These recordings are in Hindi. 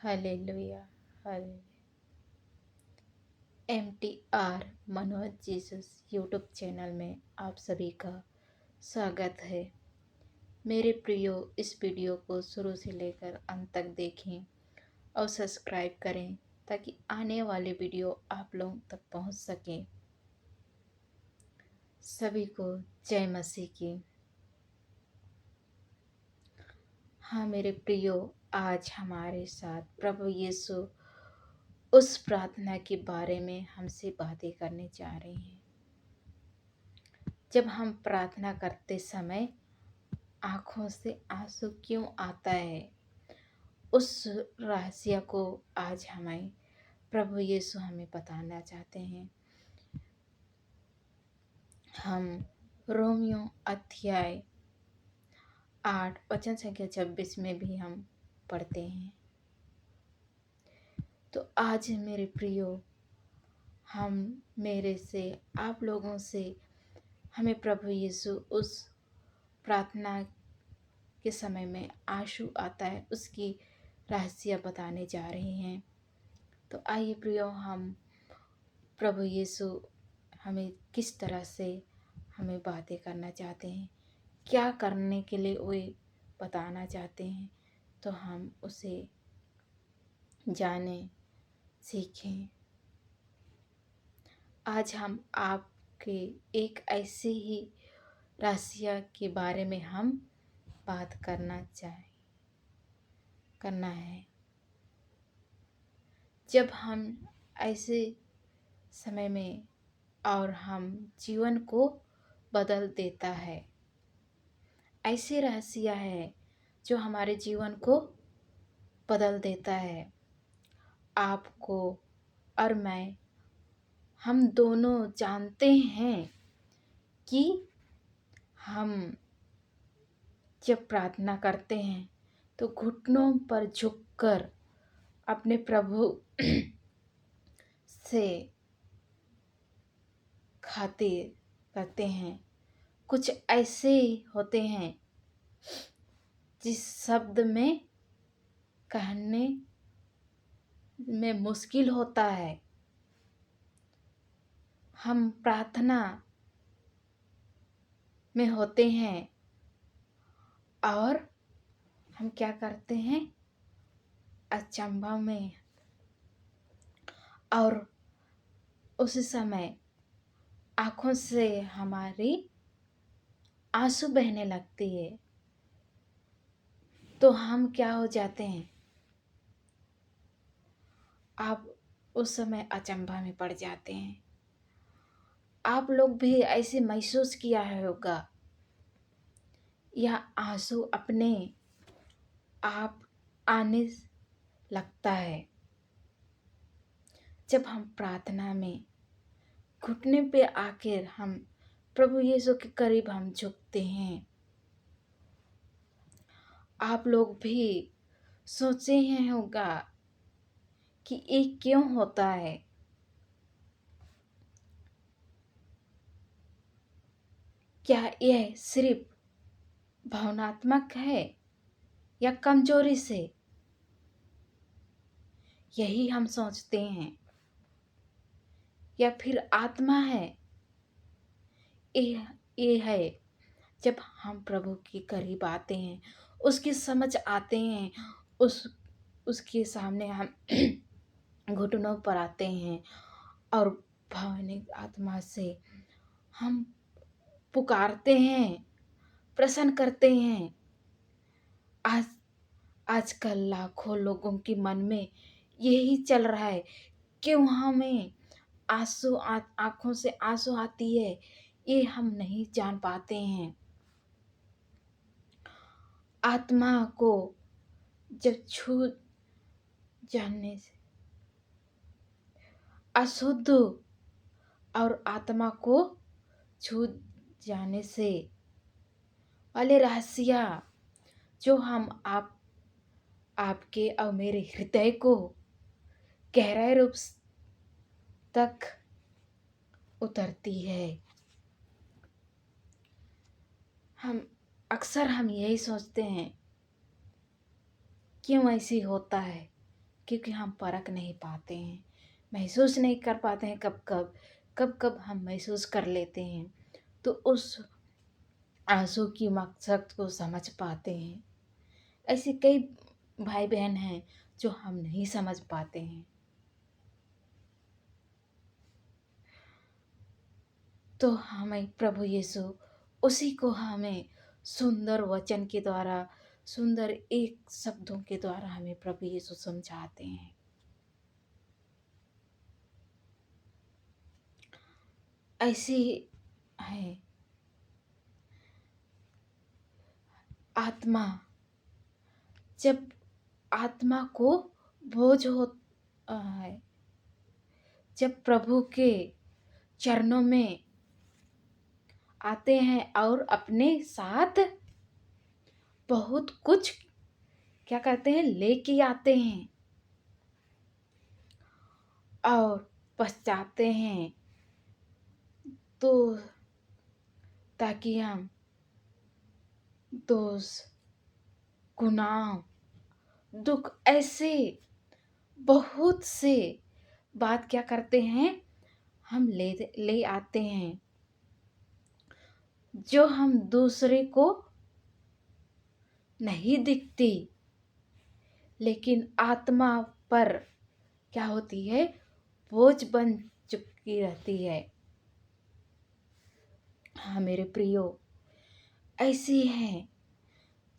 Hallelujah. Hallelujah. MTR Manoj Jesus YouTube channel में आप सभी का स्वागत है। मेरे प्रियो, इस वीडियो को शुरू से लेकर अंत तक देखें और सब्सक्राइब करें ताकि आने वाले वीडियो आप लोगों तक पहुंच सके। सभी को जय मसीह की। हाँ मेरे प्रियो, आज हमारे साथ प्रभु यीशु उस प्रार्थना के बारे में हमसे बातें करने जा रहे हैं। जब हम प्रार्थना करते समय आँखों से आंसू क्यों आता है, उस रहस्य को आज हमें प्रभु यीशु हमें बताना चाहते हैं। हम रोमियो अध्याय 8 वचन संख्या 26 में भी हम पढ़ते हैं। तो आज मेरे प्रियो, हम मेरे से आप लोगों से हमें प्रभु यीशु उस प्रार्थना के समय में आंसू आता है उसकी रहस्य बताने जा रहे हैं। तो आइए प्रियो, हम प्रभु यीशु हमें किस तरह से हमें बातें करना चाहते हैं, क्या करने के लिए वे बताना चाहते हैं, तो हम उसे जानें, सीखें। आज हम आपके एक ऐसे ही रहस्य के बारे में हम बात करना है। जब हम ऐसे समय में और हम जीवन को बदल देता है, ऐसे रहस्य है जो हमारे जीवन को बदल देता है। आपको और मैं, हम दोनों जानते हैं कि हम जब प्रार्थना करते हैं तो घुटनों पर झुककर अपने प्रभु से खातिर करते हैं। कुछ ऐसे होते हैं जिस शब्द में कहने में मुश्किल होता है। हम प्रार्थना में होते हैं और हम क्या करते हैं, अचंभा में, और उस समय आँखों से हमारी आंसू बहने लगती है। तो हम क्या हो जाते हैं, आप उस समय अचंभा में पड़ जाते हैं। आप लोग भी ऐसे महसूस किया होगा, यह आंसू अपने आप आने लगता है जब हम प्रार्थना में घुटने पे आकर हम प्रभु यीशु के करीब हम झुकते हैं। आप लोग भी सोचे हैं होगा कि ये क्यों होता है। क्या यह सिर्फ भावनात्मक है या कमजोरी से, यही हम सोचते हैं, या फिर आत्मा है। ये है जब हम प्रभु के करीब आते हैं, उसकी समझ आते हैं, उसके सामने हम घुटनों पर आते हैं और भावनिक आत्मा से हम पुकारते हैं, प्रसन्न करते हैं। आजकल लाखों लोगों के मन में यही चल रहा है। क्यों हमें आंखों से आंसू आती है, ये हम नहीं जान पाते हैं। आत्मा को जब छू जाने से, अशुद्ध और आत्मा को छू जाने से वाले रहस्य जो हम आपके और मेरे हृदय को गहराई रूप तक उतरती है। हम यही सोचते हैं, क्यों ऐसी होता है, क्योंकि हम परख नहीं पाते हैं, महसूस नहीं कर पाते हैं। कब कब हम महसूस कर लेते हैं तो उस आंसू की मकसद को समझ पाते हैं। ऐसे कई भाई बहन हैं जो हम नहीं समझ पाते हैं। तो हमें प्रभु यीशु उसी को हमें सुंदर वचन के द्वारा, सुंदर एक शब्दों के द्वारा हमें प्रभु यीशु समझाते हैं। ऐसी है आत्मा, जब आत्मा को बोझ हो है, जब प्रभु के चरणों में आते हैं और अपने साथ बहुत कुछ क्या करते हैं, लेके आते हैं और पछताते हैं, तो ताकि हम दोष, गुनाह, दुख, ऐसे बहुत से बात क्या करते हैं, हम ले ले आते हैं, जो हम दूसरे को नहीं दिखती, लेकिन आत्मा पर क्या होती है, बोझ बन चुकी रहती है। हाँ मेरे प्रियो, ऐसी है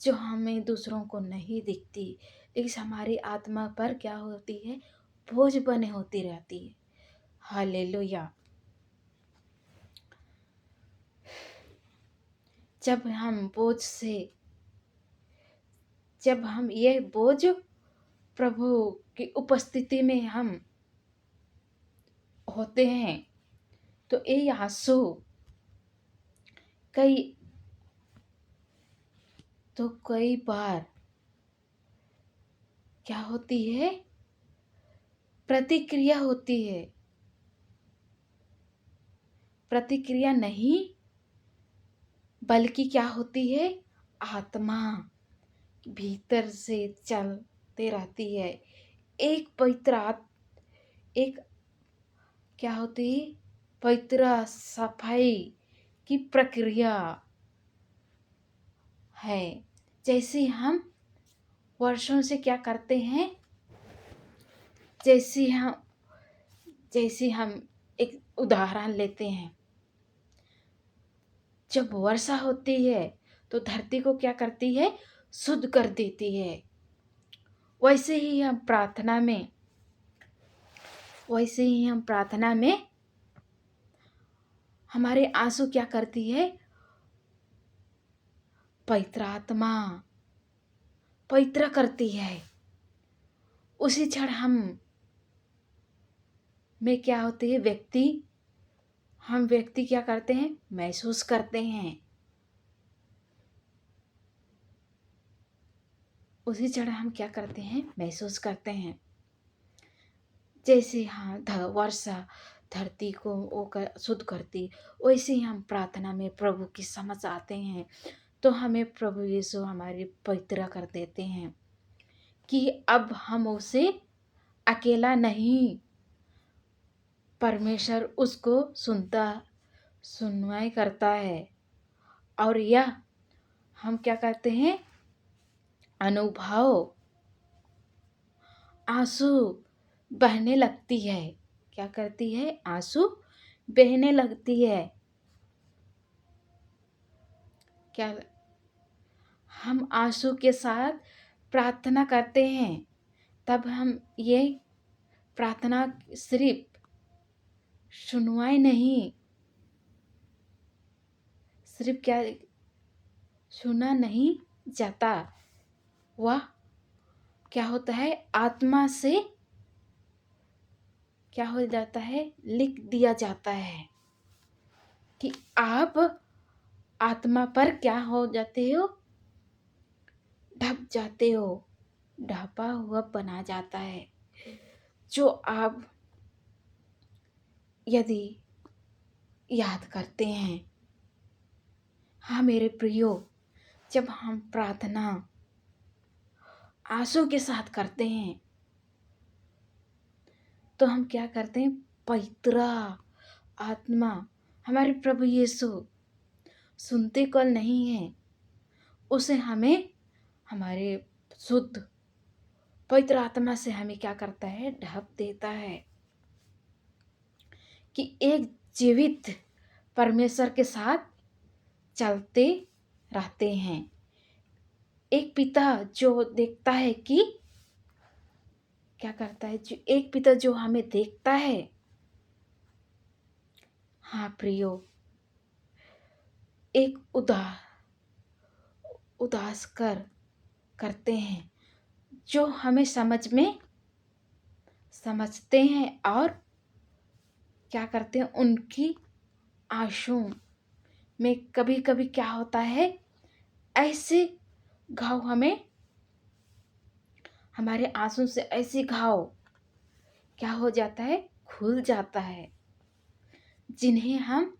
जो हमें दूसरों को नहीं दिखती, लेकिन हमारी आत्मा पर क्या होती है, बोझ बने होती रहती है। हालेलुया। जब हम बोझ से, जब हम ये बोझ प्रभु की उपस्थिति में हम होते हैं, तो ये आंसू कई कई बार क्या होती है, प्रतिक्रिया होती है। प्रतिक्रिया नहीं, बल्कि क्या होती है, आत्मा भीतर से चलते रहती है। एक एक क्या होती है, पवित्र सफाई की प्रक्रिया है। जैसे हम वर्षों से क्या करते हैं, जैसे हम एक उदाहरण लेते हैं, जब वर्षा होती है तो धरती को क्या करती है, शुद्ध कर देती है। वैसे ही हम प्रार्थना में हमारे आंसू क्या करती है, पवित्र आत्मा पवित्र करती है। उसी क्षण हम में क्या होती है, व्यक्ति क्या करते हैं, महसूस करते हैं। उसी क्षण हम क्या करते हैं, महसूस करते हैं। जैसे वर्षा धरती को शुद्ध करती, वैसे ही हम प्रार्थना में प्रभु की समझ आते हैं, तो हमें प्रभु यीशु हमारी पवित्र कर देते हैं कि अब हम उसे अकेला नहीं, परमेश्वर उसको सुनवाई करता है। और यह हम क्या करते हैं, अनुभव, आंसू बहने लगती है। क्या करती है, आंसू बहने लगती है। क्या हम आंसू के साथ प्रार्थना करते हैं, तब हम ये प्रार्थना सिर्फ सुनवाई नहीं, सिर्फ क्या सुना नहीं जाता, वह क्या होता है, आत्मा से क्या हो जाता है, लिख दिया जाता है कि आप आत्मा पर क्या हो जाते हो, ढप जाते हो, ढपा हुआ बना जाता है। जो आप यदि याद करते हैं, हाँ मेरे प्रियो, जब हम प्रार्थना आंसू के साथ करते हैं, तो हम क्या करते हैं, पवित्र आत्मा हमारे प्रभु यीशु सुनते कल नहीं है, उसे हमें हमारे शुद्ध पवित्र आत्मा से हमें क्या करता है, ढक देता है कि एक जीवित परमेश्वर के साथ चलते रहते हैं। एक पिता जो देखता है कि क्या करता है, जो एक पिता जो हमें देखता है। हाँ प्रियो, एक उदास करते हैं जो हमें समझते हैं और क्या करते हैं, उनकी आंसुओं में कभी कभी क्या होता है, ऐसे घाव हमारे आंसू से ऐसे घाव क्या हो जाता है, खुल जाता है, जिन्हें हम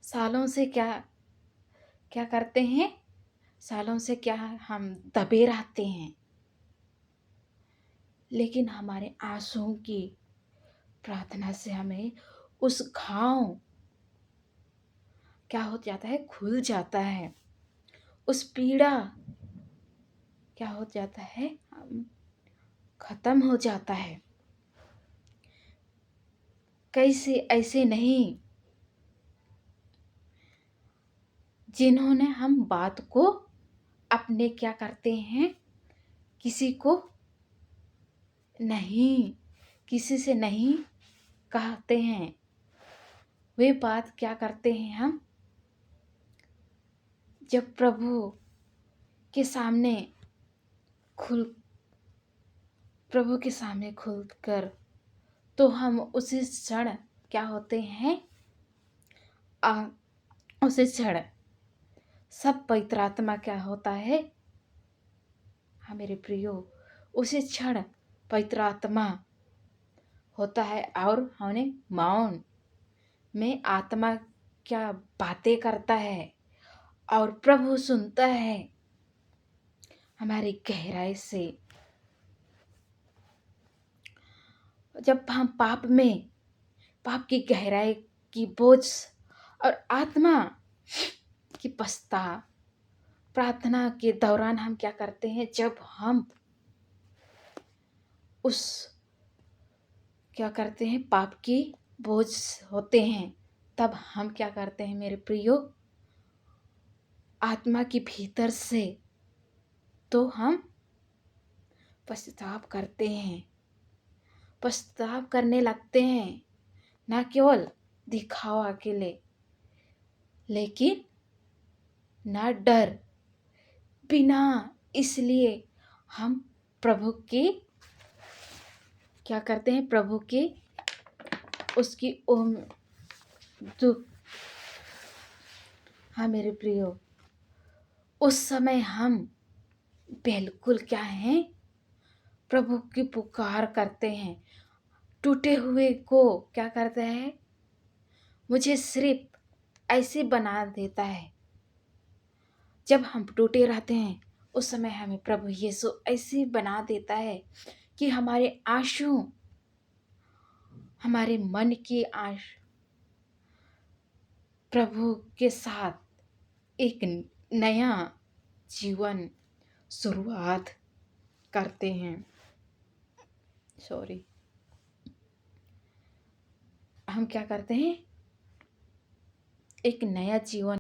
सालों से क्या क्या करते हैं, सालों से क्या हम दबे रहते हैं। लेकिन हमारे आंसुओं की प्रार्थना से हमें उस घाव क्या हो जाता है, खुल जाता है, उस पीड़ा क्या हो जाता है, खत्म हो जाता है। कैसे ऐसे नहीं, जिन्होंने हम बात को अपने क्या करते हैं, किसी से नहीं कहते हैं, वे बात क्या करते हैं, हम जब प्रभु के सामने खुलकर तो हम उसी क्षण क्या होते हैं, उसी क्षण सब पवित्र आत्मा क्या होता है, हाँ मेरे प्रियो, उसी क्षण पवित्र आत्मा होता है और हमें मौन में आत्मा क्या बातें करता है और प्रभु सुनता है हमारी गहराई से। जब हम पाप की गहराई की बोझ और आत्मा की प्रार्थना के दौरान हम क्या करते हैं, जब हम उस क्या करते हैं, पाप की बोझ होते हैं, तब हम क्या करते हैं मेरे प्रियो, आत्मा के भीतर से तो हम पश्चाताप करने लगते हैं, ना केवल दिखावा के लिए, लेकिन ना डर बिना, इसलिए हम प्रभु के क्या करते हैं, प्रभु के उसकी दुख। हाँ मेरे प्रियो, उस समय हम बिल्कुल क्या हैं, प्रभु की पुकार करते हैं। टूटे हुए को क्या करता है, मुझे सिर्फ ऐसे बना देता है। जब हम टूटे रहते हैं उस समय हमें प्रभु यीशु ऐसे बना देता है कि हमारे आंसू, हमारे मन की आंसू प्रभु के साथ एक नया जीवन शुरुआत करते हैं। हम क्या करते हैं, एक नया जीवन